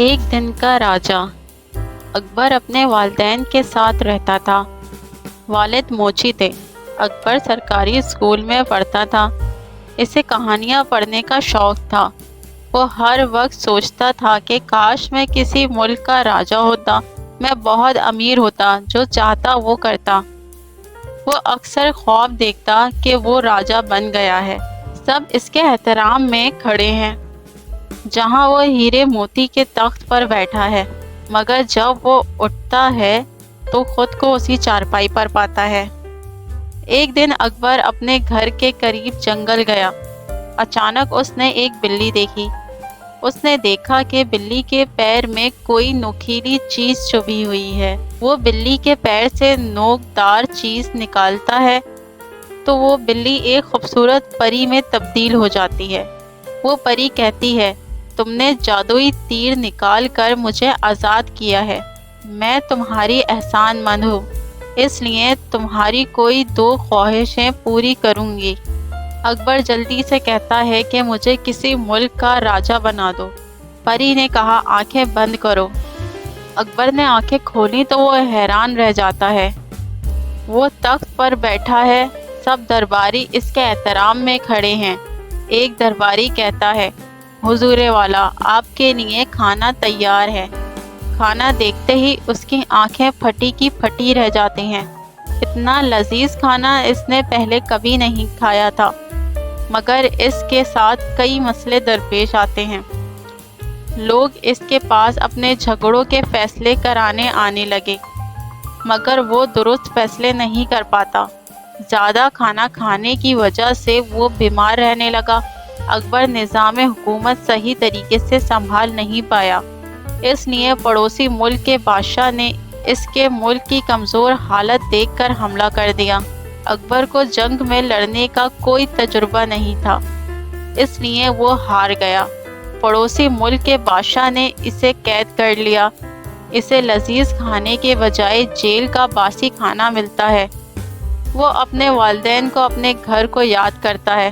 ایک دن کا راجا۔ اکبر اپنے والدین کے ساتھ رہتا تھا۔ والد موچی تھے۔ اکبر سرکاری اسکول میں پڑھتا تھا۔ اسے کہانیاں پڑھنے کا شوق تھا۔ وہ ہر وقت سوچتا تھا کہ کاش میں کسی ملک کا راجا ہوتا، میں بہت امیر ہوتا، جو چاہتا وہ کرتا۔ وہ اکثر خواب دیکھتا کہ وہ راجا بن گیا ہے، سب اس کے احترام میں کھڑے ہیں، جہاں وہ ہیرے موتی کے تخت پر بیٹھا ہے، مگر جب وہ اٹھتا ہے تو خود کو اسی چارپائی پر پاتا ہے۔ ایک دن اکبر اپنے گھر کے قریب جنگل گیا۔ اچانک اس نے ایک بلی دیکھی۔ اس نے دیکھا کہ بلی کے پیر میں کوئی نوکیلی چیز چبھی ہوئی ہے۔ وہ بلی کے پیر سے نوک دار چیز نکالتا ہے تو وہ بلی ایک خوبصورت پری میں تبدیل ہو جاتی ہے۔ وہ پری کہتی ہے، تم نے جادوئی تیر نکال کر مجھے آزاد کیا ہے، میں تمہاری احسان مند ہوں، اس لیے تمہاری کوئی 2 خواہشیں پوری کروں گی۔ اکبر جلدی سے کہتا ہے کہ مجھے کسی ملک کا راجا بنا دو۔ پری نے کہا، آنکھیں بند کرو۔ اکبر نے آنکھیں کھولی تو وہ حیران رہ جاتا ہے۔ وہ تخت پر بیٹھا ہے، سب درباری اس کے احترام میں کھڑے ہیں۔ ایک درباری کہتا ہے، حضور والا، آپ کے لیے کھانا تیار ہے۔ کھانا دیکھتے ہی اس کی آنکھیں پھٹی کی پھٹی رہ جاتی ہیں۔ اتنا لذیذ کھانا اس نے پہلے کبھی نہیں کھایا تھا، مگر اس کے ساتھ کئی مسئلے درپیش آتے ہیں۔ لوگ اس کے پاس اپنے جھگڑوں کے فیصلے کرانے آنے لگے، مگر وہ درست فیصلے نہیں کر پاتا۔ زیادہ کھانا کھانے کی وجہ سے وہ بیمار رہنے لگا۔ اکبر نظام حکومت صحیح طریقے سے سنبھال نہیں پایا، اس لیے پڑوسی ملک کے بادشاہ نے اس کے ملک کی کمزور حالت دیکھ کر حملہ کر دیا۔ اکبر کو جنگ میں لڑنے کا کوئی تجربہ نہیں تھا، اس لیے وہ ہار گیا۔ پڑوسی ملک کے بادشاہ نے اسے قید کر لیا۔ اسے لذیذ کھانے کے بجائے جیل کا باسی کھانا ملتا ہے۔ وہ اپنے والدین کو اپنے گھر کو یاد کرتا ہے،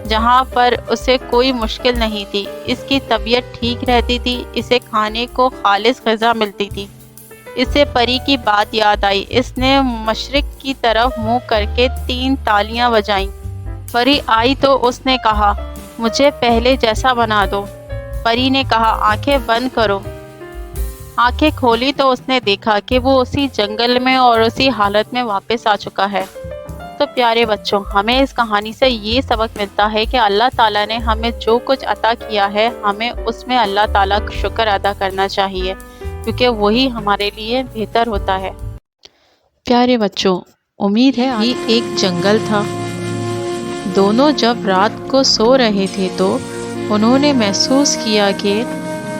جہاں پر اسے کوئی مشکل نہیں تھی، اس کی طبیعت ٹھیک رہتی تھی، اسے کھانے کو خالص غذا ملتی تھی۔ اسے پری کی بات یاد آئی۔ اس نے مشرق کی طرف منہ کر کے 3 تالیاں بجائیں۔ پری آئی تو اس نے کہا، مجھے پہلے جیسا بنا دو۔ پری نے کہا، آنکھیں بند کرو۔ آنکھیں کھولی تو اس نے دیکھا کہ وہ اسی جنگل میں اور اسی حالت میں واپس آ چکا ہے۔ تو پیارے بچوں، ہمیں اس کہانی سے یہ سبق ملتا ہے کہ اللہ تعالیٰ نے ہمیں جو کچھ عطا کیا ہے، ہمیں اس میں اللہ تعالیٰ کا شکر ادا کرنا چاہیے، کیونکہ وہی ہمارے لیے بہتر ہوتا ہے۔ پیارے بچوں، امید ہے یہ ایک جنگل تھا۔ دونوں جب رات کو سو رہے تھے تو انہوں نے محسوس کیا کہ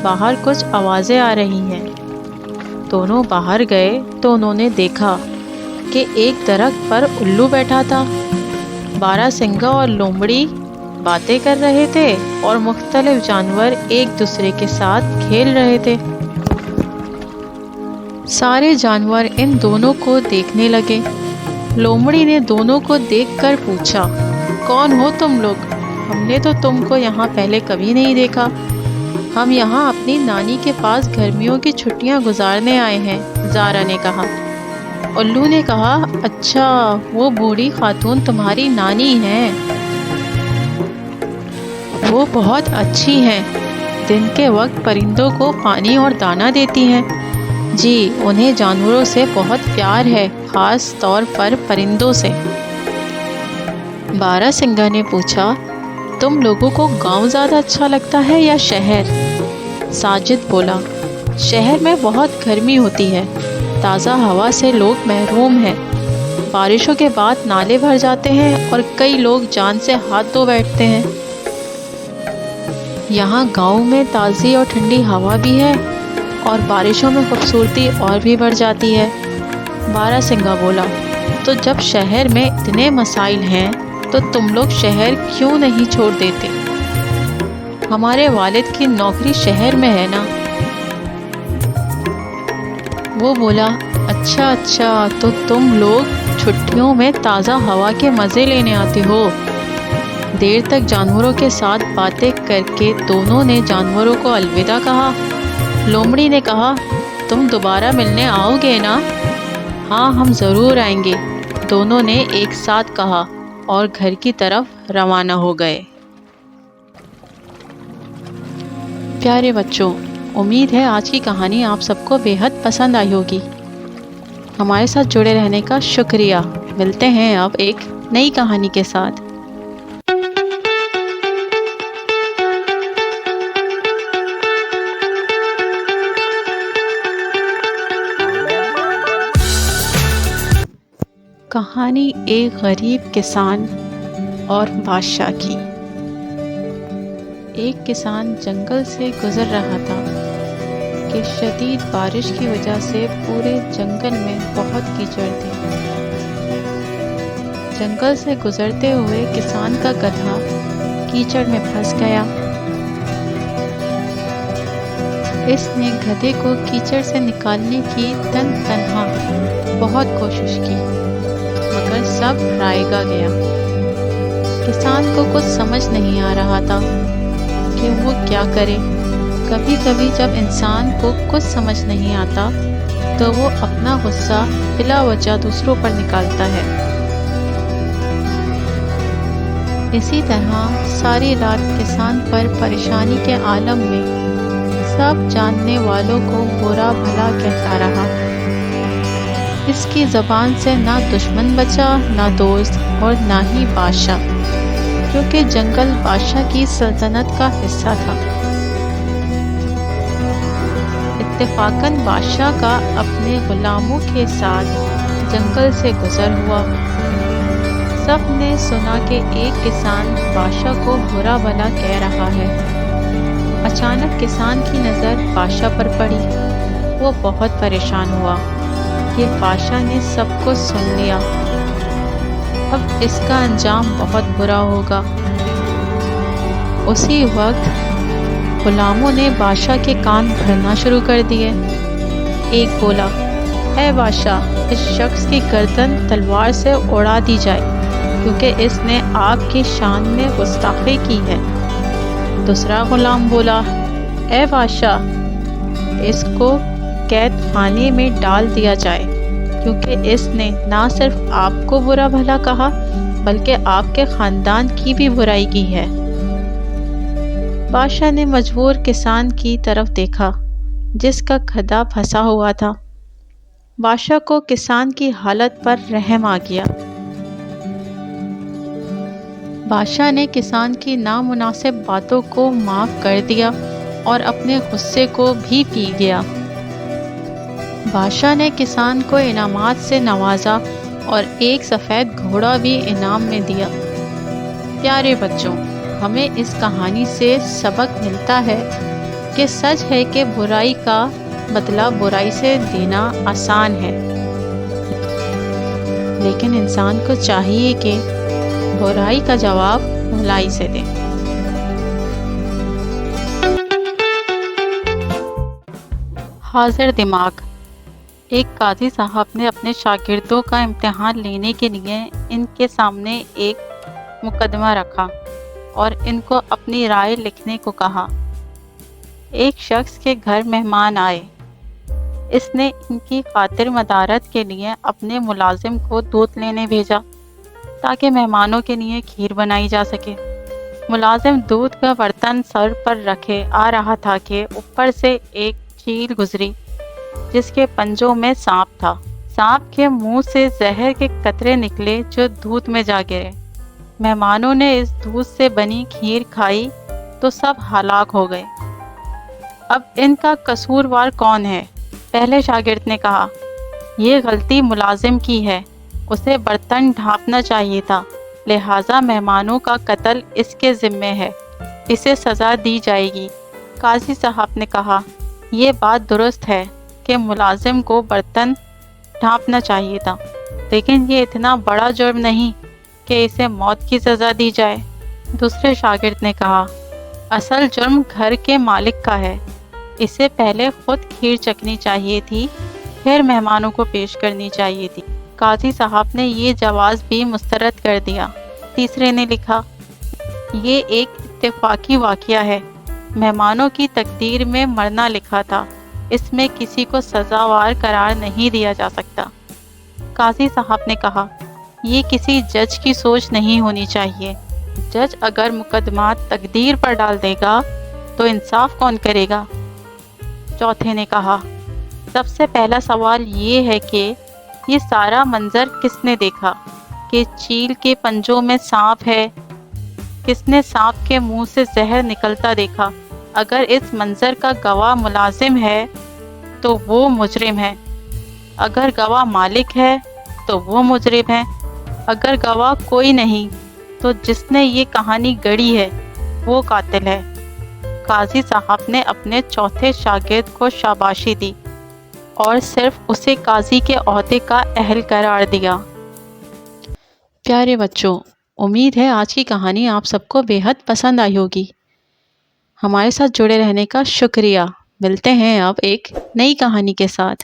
باہر کچھ آوازیں آ رہی ہیں۔ دونوں باہر گئے تو انہوں نے دیکھا کہ ایک درخت پر الو بیٹھا تھا۔ بارہ سنگا اور لومڑی باتیں کر رہے تھے اور مختلف جانور ایک دوسرے کے ساتھ کھیل رہے تھے۔ سارے جانور ان دونوں کو دیکھنے لگے۔ لومڑی نے دونوں کو دیکھ کر پوچھا، کون ہو تم لوگ؟ ہم نے تو تم کو یہاں پہلے کبھی نہیں دیکھا۔ ہم یہاں اپنی نانی کے پاس گرمیوں کی چھٹیاں گزارنے آئے ہیں، زارا نے کہا۔ الو نے کہا، اچھا، وہ بوڑھی خاتون تمہاری نانی ہیں؟ وہ بہت اچھی ہیں، دن کے وقت پرندوں کو پانی اور دانہ دیتی ہیں۔ جی، انہیں جانوروں سے بہت پیار ہے، خاص طور پر پرندوں سے۔ بارہ سنگا نے پوچھا، تم لوگوں کو گاؤں زیادہ اچھا لگتا ہے یا شہر؟ ساجد بولا، شہر میں بہت گرمی ہوتی ہے، تازہ ہوا سے لوگ محروم ہیں، بارشوں کے بعد نالے بھر جاتے ہیں اور کئی لوگ جان سے ہاتھ دھو بیٹھتے ہیں۔ یہاں گاؤں میں تازی اور ٹھنڈی ہوا بھی ہے اور بارشوں میں خوبصورتی اور بھی بڑھ جاتی ہے۔ بارہ سنگا بولا، تو جب شہر میں اتنے مسائل ہیں تو تم لوگ شہر کیوں نہیں چھوڑ دیتے؟ ہمارے والد کی نوکری شہر میں ہے نا۔ وہ بولا، اچھا، تو تم لوگ چھٹیوں میں تازہ ہوا کے مزے لینے آتے ہو۔ دیر تک جانوروں کے ساتھ باتیں کر کے دونوں نے جانوروں کو الوداع کہا لومڑی نے کہا، تم دوبارہ ملنے آؤ گے نا؟ ہاں، ہم ضرور آئیں گے، دونوں نے ایک ساتھ کہا اور گھر کی طرف روانہ ہو گئے۔ پیارے بچوں، امید ہے آج کی کہانی آپ سب کو بے حد پسند آئی ہوگی۔ ہمارے ساتھ جڑے رہنے کا شکریہ۔ ملتے ہیں اب ایک نئی کہانی کے ساتھ۔ کہانی ایک غریب کسان اور بادشاہ کی۔ ایک کسان جنگل سے گزر رہا تھا کہ شدید بارش کی وجہ سے پورے جنگل میں بہت کیچڑ تھی۔ جنگل سے گزرتے ہوئے کسان کا گدھا کیچڑ میں پھنس گیا۔ اس نے گدھے کو کیچڑ سے نکالنے کی تنہا بہت کوشش کی، مگر سب رائیگا گیا۔ کسان کو کچھ سمجھ نہیں آ رہا تھا کہ وہ کیا کرے۔ کبھی کبھی جب انسان کو کچھ سمجھ نہیں آتا تو وہ اپنا غصہ بلا وجہ دوسروں پر نکالتا ہے۔ اسی طرح ساری رات کسان پر پریشانی کے عالم میں سب جاننے والوں کو برا بھلا کہتا رہا۔ اس کی زبان سے نہ دشمن بچا، نہ دوست، اور نہ ہی بادشاہ، کیونکہ جنگل بادشاہ کی سلطنت کا حصہ تھا۔ اتفاقاً بادشاہ کا اپنے غلاموں کے ساتھ جنگل سے گزر ہوا۔ سب نے سنا کہ ایک کسان بادشاہ کو برا بھلا کہہ رہا ہے۔ اچانک کسان کی نظر بادشاہ پر پڑی۔ وہ بہت پریشان ہوا کہ بادشاہ نے سب کچھ سن لیا، اب اس کا انجام بہت برا ہوگا۔ اسی وقت غلاموں نے بادشاہ کے کان بھرنا شروع کر دیے۔ ایک بولا، اے بادشاہ، اس شخص کی گردن تلوار سے اڑا دی جائے کیونکہ اس نے آپ کی شان میں گستاخی کی ہے۔ دوسرا غلام بولا، اے بادشاہ، اس کو قید خانے میں ڈال دیا جائے کیونکہ اس نے نہ صرف آپ کو برا بھلا کہا بلکہ آپ کے خاندان کی بھی برائی کی ہے۔ بادشاہ نے مجبور کسان کی طرف دیکھا جس کا گدھا پھنسا ہوا تھا۔ بادشاہ کو کسان کی حالت پر رحم آ گیا۔ بادشاہ نے کسان کی نامناسب باتوں کو معاف کر دیا اور اپنے غصے کو بھی پی گیا۔ بادشاہ نے کسان کو انعامات سے نوازا اور ایک سفید گھوڑا بھی انعام میں دیا۔ پیارے بچوں، ہمیں اس کہانی سے سبق ملتا ہے کہ سچ ہے کہ برائی کا بدلہ برائی سے دینا آسان ہے، لیکن انسان کو چاہیے کہ برائی کا جواب بھلائی سے دے۔ حاضر دماغ۔ ایک قاضی صاحب نے اپنے شاگردوں کا امتحان لینے کے لیے ان کے سامنے ایک مقدمہ رکھا اور ان کو اپنی رائے لکھنے کو کہا۔ ایک شخص کے گھر مہمان آئے۔ اس نے ان کی خاطر مدارت کے لیے اپنے ملازم کو دودھ لینے بھیجا تاکہ مہمانوں کے لیے کھیر بنائی جا سکے۔ ملازم دودھ کا برتن سر پر رکھے آ رہا تھا کہ اوپر سے ایک چیل گزری جس کے پنجوں میں سانپ تھا۔ سانپ کے منہ سے زہر کے قطرے نکلے جو دودھ میں جا گرے۔ مہمانوں نے اس دودھ سے بنی کھیر کھائی تو سب ہلاک ہو گئے۔ اب ان کا قصوروار کون ہے؟ پہلے شاگرد نے کہا، یہ غلطی ملازم کی ہے، اسے برتن ڈھانپنا چاہیے تھا، لہٰذا مہمانوں کا قتل اس کے ذمے ہے، اسے سزا دی جائے گی۔ قاضی صاحب نے کہا، یہ بات درست ہے کہ ملازم کو برتن ڈھانپنا چاہیے تھا، لیکن یہ اتنا بڑا جرم نہیں کہ اسے موت کی سزا دی جائے۔ دوسرے شاگرد نے کہا، اصل جرم گھر کے مالک کا ہے، اسے پہلے خود کھیر چکھنی چاہیے تھی، پھر مہمانوں کو پیش کرنی چاہیے تھی۔ قاضی صاحب نے یہ جواز بھی مسترد کر دیا۔ تیسرے نے لکھا، یہ ایک اتفاقی واقعہ ہے، مہمانوں کی تقدیر میں مرنا لکھا تھا، اس میں کسی کو سزاوار قرار نہیں دیا جا سکتا۔ قاضی صاحب نے کہا، یہ کسی جج کی سوچ نہیں ہونی چاہیے۔ جج اگر مقدمات تقدیر پر ڈال دے گا تو انصاف کون کرے گا؟ چوتھے نے کہا، سب سے پہلا سوال یہ ہے کہ یہ سارا منظر کس نے دیکھا کہ چیل کے پنجوں میں سانپ ہے؟ کس نے سانپ کے منہ سے زہر نکلتا دیکھا؟ اگر اس منظر کا گواہ ملازم ہے تو وہ مجرم ہے، اگر گواہ مالک ہے تو وہ مجرم ہے، اگر گواہ کوئی نہیں تو جس نے یہ کہانی گڑھی ہے وہ قاتل ہے۔ قاضی صاحب نے اپنے چوتھے شاگرد کو شاباشی دی اور صرف اسے قاضی کے عہدے کا اہل قرار دیا۔ پیارے بچوں، امید ہے آج کی کہانی آپ سب کو بے حد پسند آئی ہوگی۔ ہمارے ساتھ جڑے رہنے کا شکریہ۔ ملتے ہیں اب ایک نئی کہانی کے ساتھ۔